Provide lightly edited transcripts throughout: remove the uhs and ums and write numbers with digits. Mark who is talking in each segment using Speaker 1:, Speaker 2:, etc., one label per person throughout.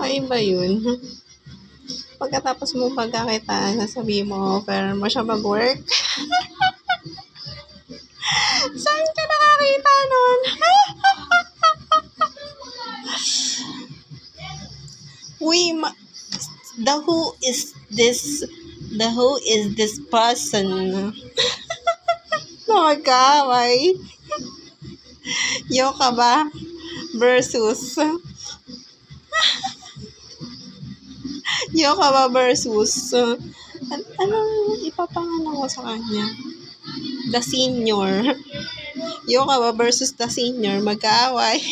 Speaker 1: Ay ba yun? Pagkatapos mo pagkakitaan, sasabihin mo, offer mo siya mag-work? Saan ka nakakita nun? Uy, who is this person? Na magkaaway? Yoka ba? Versus anong ipapangalan ko sa kanya? The senior. Yoka ba versus the senior? Magkaaway?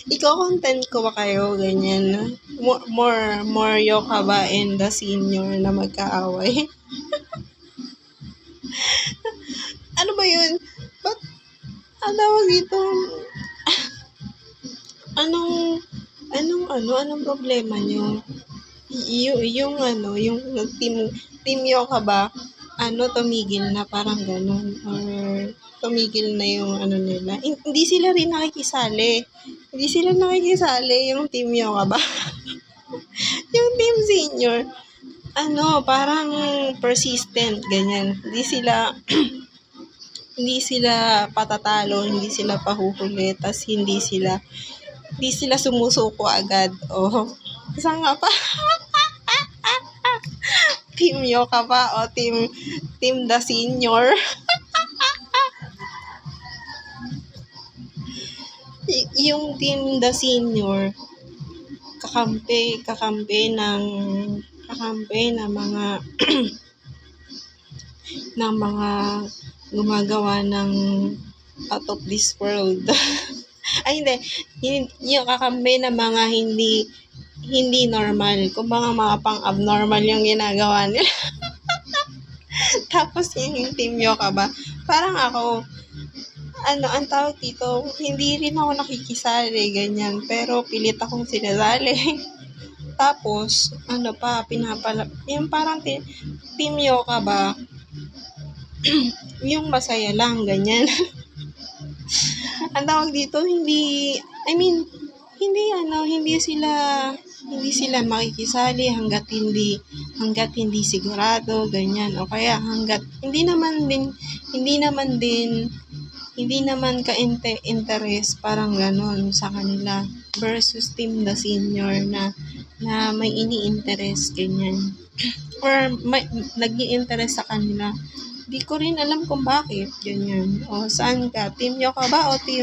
Speaker 1: Iko-content ko ba kayo? Ganyan. More yoka ba and the senior na magkaaway? Ano ba yun? Ba't tawag dito? Anong problema nyo? Yung team yoka ba, tumigil na parang ganun, or tumigil na yung nila. Hindi sila rin nakikisali. Yung team yoka ba? Yung team senior, parang persistent, ganyan. Hindi sila patatalo, hindi sila pahuhuli, tas hindi sila sumusuko agad. Saan nga pa? Team yoka pa o team the senior? Yung team the senior, kakampi ng mga ng mga gumagawa ng out of this world. Ay, hindi. Yung kakampi ng mga hindi normal. Kung mga pang-abnormal yung ginagawa nila. Tapos yung team yoka ba? Parang ako, ang tawag dito, hindi rin ako nakikisali, ganyan. Pero pilit akong sinasali. Tapos, yung parang team yoka ba? Yung masaya lang, ganyan. Ang tawag dito, hindi sila makikisali hanggat hindi sigurado, ganyan. O kaya hanggat hindi naman ka-interest, parang ganon sa kanila, versus team the senior na may ini-interest, ganyan. Or nag-i-interest sa kanila. Di ko rin alam kung bakit, ganyan. O saan ka? Team yoka ba o team